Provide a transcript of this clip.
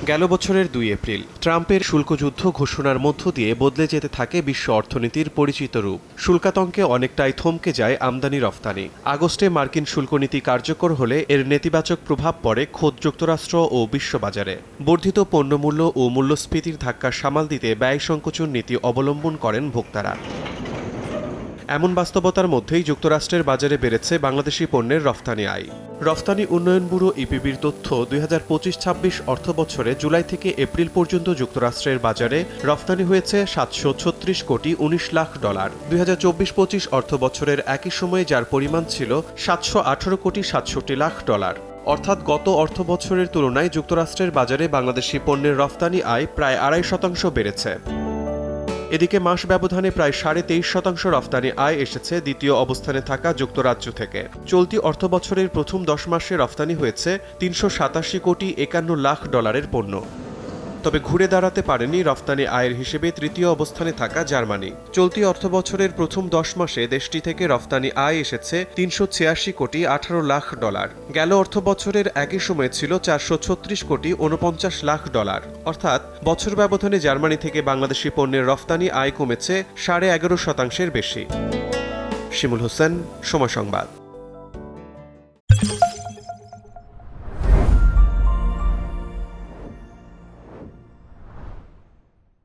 গেল বছরের ২ এপ্রিল ট্রাম্পের শুল্কযুদ্ধ ঘোষণার মধ্য দিয়ে বদলে যেতে থাকে বিশ্ব অর্থনীতির পরিচিত রূপ। শুল্কাতঙ্কে অনেকটাই থমকে যায় আমদানি রফতানি। আগস্টে মার্কিন শুল্কনীতি কার্যকর হলে এর নেতিবাচক প্রভাব পড়ে খোদ যুক্তরাষ্ট্র ও বিশ্ববাজারে। বর্ধিত পণ্যমূল্য ও মূল্যস্ফীতির ধাক্কা সামাল দিতে ব্যয় সংকোচন নীতি অবলম্বন করেন ভোক্তারা। এমন বাস্তবতার মধ্যেই যুক্তরাষ্ট্রের বাজারে বেড়েছে বাংলাদেশি পণ্যের রফতানি আয়। রফতানি উন্নয়ন ব্যুরো ইপিবির তথ্য ২০২৫-২৬ অর্থবছরে জুলাই থেকে এপ্রিল পর্যন্ত যুক্তরাষ্ট্রের বাজারে রফতানি হয়েছে $৭৩৬ কোটি ১৯ লাখ। ২০২৪-২৫ অর্থবছরের একই সময়ে যার পরিমাণ ছিল $৭১৮ কোটি ৬৭ লাখ। অর্থাৎ গত অর্থবছরের তুলনায় যুক্তরাষ্ট্রের বাজারে বাংলাদেশি পণ্যের রফতানি আয় প্রায় ২.৫% বেড়েছে। এদিকে মাস ব্যবধানে প্রায় ২৩.৫% রফতানি আয় এসেছে দ্বিতীয় অবস্থানে থাকা যুক্তরাজ্য থেকে। চলতি অর্থবছরের প্রথম ১০ মাসে রফতানি হয়েছে $৩৮৭ কোটি ৫১ লাখ পণ্য। তবে ঘুরে দাঁড়াতে পারেনি রফতানি আয়ের হিসেবে তৃতীয় অবস্থানে থাকা জার্মানি। চলতি অর্থবছরের প্রথম ১০ মাসে দেশটি থেকে রফতানি আয় এসেছে $৩৮৬ কোটি ১৮ লাখ। গেল অর্থবছরের একই সময়ে ছিল $৪৩৬ কোটি ৪৯ লাখ। অর্থাৎ বছর ব্যবধানে জার্মানি থেকে বাংলাদেশি পণ্যের রফতানি আয় কমেছে ১১.৫%-এর বেশি। শিমুল হোসেন, সময় সংবাদ।